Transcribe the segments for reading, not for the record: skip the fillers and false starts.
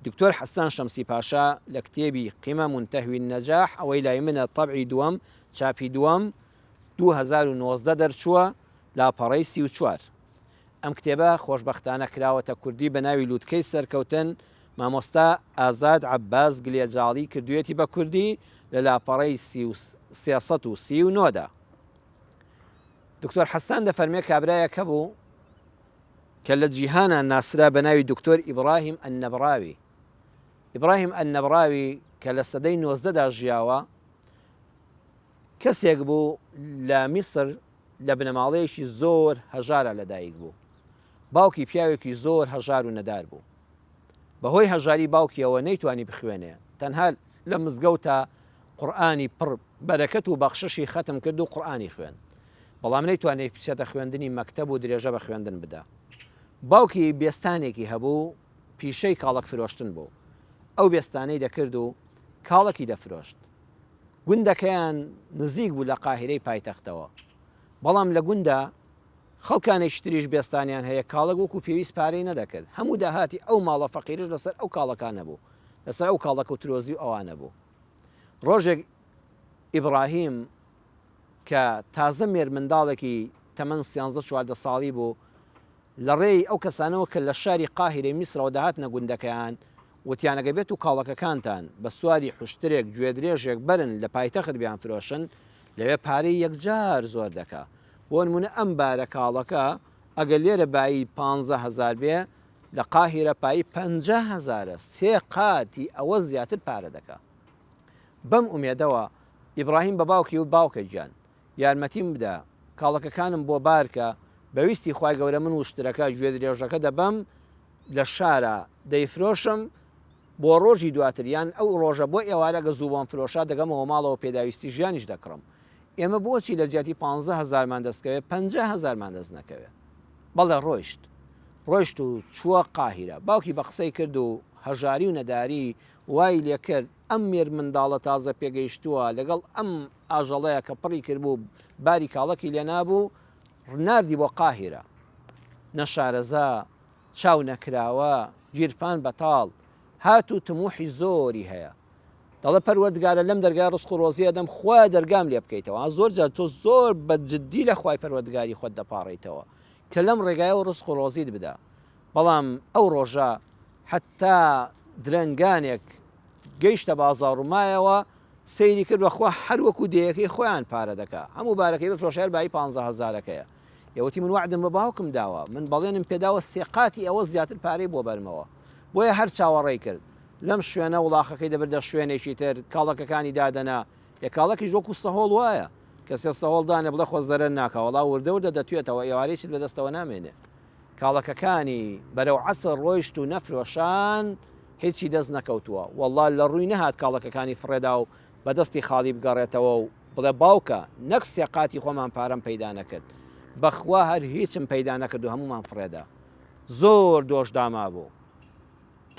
دکتۆر حەسان شەمسی پاشا لە کتێبی قیمە منتەهوی النەجاح ئەوەی لای منە تەبعی دووەم چاپی دووەم 2019 دەرچووە لاپەڕەی 34. ئەم کتێبە خۆشبەختانە کراوەتە کوردی بە ناوی لووتکەی سەرکەوتن مامۆستا ئازاد عەباس گلێجاڵی کردوێتی بە کوردی لە لاپەڕەی 339دا. دکتۆر حەسان دەفەرمێ کابرایەکە بوو کە لە جیهانە ناسرا بە ناوی دکتۆر ئیبراهیم ئەنەبراوی. ئیبراهیم ئەنەبراوی کە لە سەدەی 19دا ژیاوە کەسێک بوو لە میسر لە بنەماڵەیەکی زۆر هەژارە لەدایک بوو. باوکی پیاوێکی زۆر هەژار و نەدار بوو. بەهۆی هەژاری باوکیەوە نەیتوانی بخوێنێ، تەنها لە مزگەوتە قورئانی پڕ بەرەکەت و بەخششی ختم کرد و قورئانی خوێن، بەڵام نەیتوانێت بچێتە خوێندنی مەکتەب و درێژە بە خوێندن بدا. باوکی بێستانێکی هەبوو، پیشەی کاڵک فرۆشتن بوو. ئەو بێستانەی دەکرد و کاڵکی دەفرۆشت. گوندەکەیان نزیک بوو لە قاهیرەی پایتەختەوە، بەڵام لە گوندە خەڵکانێکی تریش بێستانیان هەیە کاڵک وەکو پێویست پارەی نەدەکرد. هەموو داهاتی ئەو ماڵە فەقیرش لەسەر ئەو کاڵەکانە بوو، لەسەر ئەو کاڵک و ترۆزی و ئەوانە بوو. ڕۆژێک ئیبراهیم کە تازە مێر منداڵێکی تەمەن 13-14 ساڵی بوو لە ڕێی ئەو کەسانەوە کە لە شاری قاهیرەی میسرەوە داهاتنە گوندەکەیان وتیانەگە بێت و کاڵەکەکانتان بە سواری حوشترێک گوێدرێژێک برن لە پایتەخت بیان فرۆشن لەوێ پارەی یەکجار زۆر دەکا. بۆ نمونە ئەم بارە کاڵەکە ئەگەر لێرە بایی 15,000 بێ لە قاهیرە پایی 50,000 سێ قاتی ئەوە زیاتر پارە دەکا. بەم ئومێدەوە ئیبراهیم بە باوکی و باوکە گیان یارمەتیم بدە کاڵەکەکانم بۆ بارکە بەویستی خوای گەورە من وشترەکە گوێ درێژەکە دەبەم لە شارە دەیفرۆشم بۆ ڕۆژی دواتریان ئەو ڕۆژە بۆ ئێوارەگە زوو بۆم فرۆشا دەگەمەوە ماڵەوە پێداویستی ژیانیش دەکڕم. ئێمە بۆچی لە جیاتی 15,000مان دەستکەوێت 50,000مان دەست نەکەوێت. بەڵێ ڕۆیشت و چووە قاهیرە. باوکی بە قسەی کرد و هەژاری و نەداری وای لێ کرد ئەم مێر منداڵە تازە پێگەیشتووە لەگەڵ ئەم ئاژەڵەیە کە پڕی کردبوو باری کاڵەکی لێ نابوو ڕناردی بۆ قاهیرە. نەشارەزا چاو نەکراوە گیرفان بەتاڵ هات و تموحی زۆری هەیە. دەڵێ پەروەردگارە لەم دەرگای ڕزق و ڕۆزیە دەم خوا دەرگام لێ بکەیتەوە. زۆر جار تۆ زۆر بەجددی لە خوای پەروەردگاری خۆت دەپاڕیتەوە کە لەم ڕێگایەوە ڕزق و ڕۆزیت بدە. بەڵام ئەو ڕۆژە حتا درەنگانێک گەیشتە بازاڕ و مایەوە سەیری کرد وەخوا هەر وەکو دەیەکەی خۆیان پارە دەکا. هەموو بارەکەی بفرۆشێر بای 15,000ەکەیە. یەوتی من وعدم بە باوکم داوە، من بەڵێنم پێداوە سێقاتی ئەوە زیاتر پارەی بۆ بەرمەوە. بۆیە هەر چاوەڕێی کرد لەم شوێنە وڵاخەکەی دەبردە شوێنێکی تر کاڵەکەکانی دادەنا. یە کاڵەکی ژۆک و سەهۆڵ وایە کەسێ سەهۆڵدانێ بڵێ خۆز دەرە ناکە وڵا وردەوردە دەتوێتەوە ئێوارێکیت بەدەستەوە نامێنێ. کاڵەکەکانی بەرەو عەسر ڕۆیشت و نەفرۆشان هیچی دەست نەکەوتووە. وەڵڵا لە ڕووی نەهات کاڵەکەکانی فڕێدا و بەدەستی خاڵی بگەڕێتەوە و بڵێ باوکە نەک سێقاتی خۆمان پارەم پەیدا نەکرد، بەخوا هەر هیچم پەیدا نەکرد و هەمومان فڕێدا. زۆر دۆشداما بوو.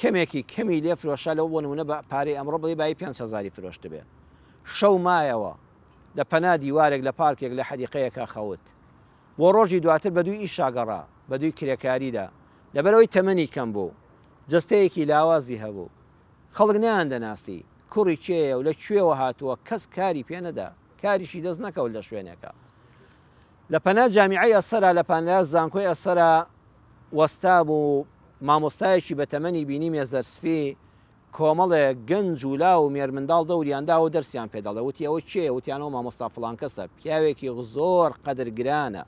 کەمێکی کەمی لێ فرۆشا لەو بۆ نمونە بە پارەی ئەمڕۆ بڵێ بای 5,000 فرۆشت بێ. شەو مایەوە لە پەنا دیوارێک لە پارکێک لە حەدیقەیەکە خەوت. بۆ ڕۆژی دواتر بە دووی ئیشاگەڕا بە دووی کرێکاریدا لەبەرەوەی تەمەنی کەم بوو، جستەیەکی لاوازی هەبوو، خەڵک نیان دەناسی کوڕی کێیە و لە کوێوە هاتووە کەس کاری پێ نەدا، کاریشی دەست نەکەوت لە شوێنێکە. لە پەنا جامیعەی ئەسەرا لە پانەیە زانکۆی ئەسەرا وەستا بوو مامۆستایەکی بە تەمەنی بینی مێزەرسپی کۆمەڵێک گەنج و لا و مێر منداڵ دەوریاندا و دەرسیان پێدەڵێ. وتی ئەوە کێیە؟ وتیانەوە مامۆستا فڵان کەسە، پیاوێکی زۆر قەدرگرانە،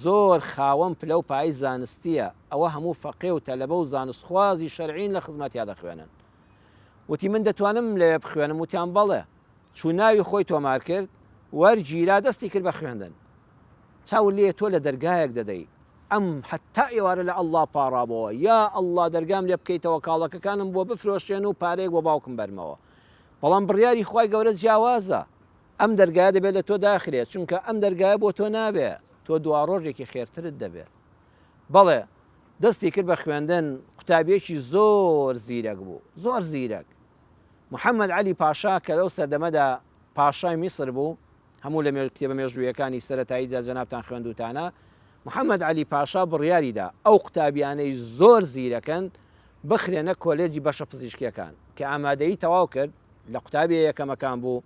زۆر خاوەن پلە و پای زانستیە، ئەوە هەموو فەقێ و تەلەبە و زانستخوازی شەرعین لە خزمەتیا دەخوێنن. وتی من دەتوانم لێ بخوێنم؟ وتیان بەڵێ. چوو ناوی خۆی تۆمار کرد وەرگیرا دەستی کرد بە خوێندن. چاو لێ تۆ لە دەرگایەک دەدەی ئەم حتا ئێوارە لە ئەڵڵا پاڕابەوە، یا ئەڵڵا دەرگام لێ بکەیتەوە کاڵەکەکانم بۆ بفرۆشێن و پارەیەک بۆ باوکم بەرمەوە. بەڵام بڕیاری خوای گەورە جیاوازە، ئەم دەرگایە دەبێت لە تۆ داخرێت، چونکە ئەم دەرگایە بۆ تۆ نابێ، تۆ دوا ڕۆژێکی خێرترت دەبێت. بەڵێ دەستی کرد بە خوێندن. قوتابیەکی زۆر زیرەک بوو، زۆر زیرەک. محەممەد عەلی پاشا کە لەو سەردەمەدا پاشای میسر بوو، هەموو لە کتێبە مێژوویەکانی سەرەتایی جەنابتان خوێندوتانە، محەممەد عەلی پاشا بڕیاریدا ئەو قوتابیانەی زۆر زیرەکەن بخرێنە کۆلێجی بەشە پزیشکیەکان کە ئامادەیی تەواو کرد لە قوتابی یەکەمەکان بوو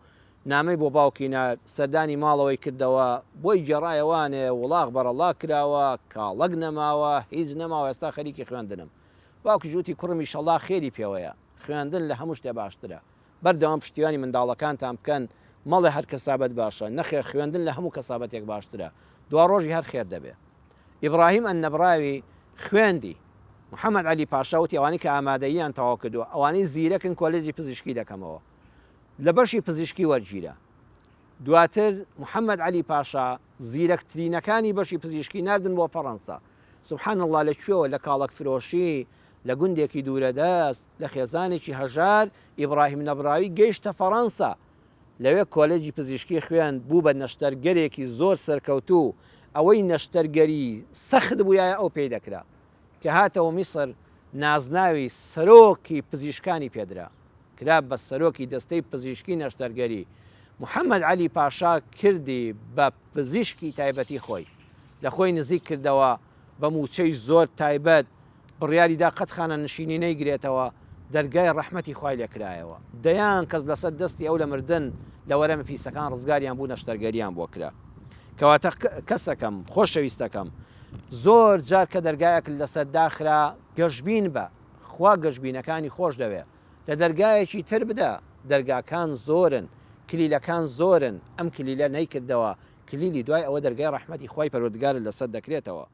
نامەی بۆ باوکی نار سەردانی ماڵەوەی کردەوە بۆی جێڕایەوانێ وڵاغ بەرەڵا کراوە کاڵەک نەماوە هیچ نەماوە ئێستا خەریکی خوێندنم باوکی ژووتی کوڕمی شەڵا خێری پێوەیە خوێندن لە هەموو شتێ باشترە بەردەوام پشتیوانی منداڵەکانتان بکەن مەڵێ هەر کەسابەت باشە نەخێر خوێندن لە هەموو کەسابەتێک باشترە دوا ڕۆژی هەر خێر دەبێ ئیبراهیم ئەنەبراوی خوێندی محەممەد علی پاشاوتی ئەوانی کە ئامادەییان تەواو کردووە ئەوانەی زیرەکن کۆلێجی پزیشکی دەکەمەوە لە بەشی پزیشکی وەرگیرە دواتر محەممەد علی پاشا زیرەکترینەکانی بەشی پزیشکی نردن بۆ فەڕەنسا سبحان الله لەکوێوە لە کاڵک فرۆشی لە گوندێکی دوورەدەست لە خێزانێکی هەژار ئیبراهیم نەبراوی گەیشتە فەڕەنسا لەوێ کۆلێجی پزیشکی خوێن بوو بە نەشتەرگەرێکی زۆر سەرکەوتوو ئەوەی نەشتەرگەری سەخت بووایە ئەو پێی دەکرا کە هاتەوە میسر نازناوی سەرۆکی پزیشکانی پێدرا کرا بە سەرۆکی دەستەی پزیشکی نەشتەرگەری محەممەد علی پاشا کردی بە پزیشکی تایبەتی خۆی لە خۆی نزیک کردەوە بە موچەی زۆر تایبەت بڕیاریدا قەت خانە نشینی نەیگرێتەوە دەرگای ڕەحمەتی خوای لێکرایەوە دەیان کەس لەسەر دەستی ئەو لە مردن لە وەرەمە پیسەکان ڕزگاریان بوو نەشتەرگەریان بۆ کرا کەواتە کەسەکەم خۆشەویستەکەم زۆر جار کە دەرگایەک لەسەر داخرا گەشتبین بە خوا گەشتبینەکانی خۆش دەوێت لە دەرگایەکی تر بدە دەرگاکان زۆرن کلیلەکان زۆرن ئەم کلیلە نەیکردەوە کلیلی دوای ئەوە دەرگای ڕەحمەتی خوای پەروەردگار لەسەر دەکرێتەوە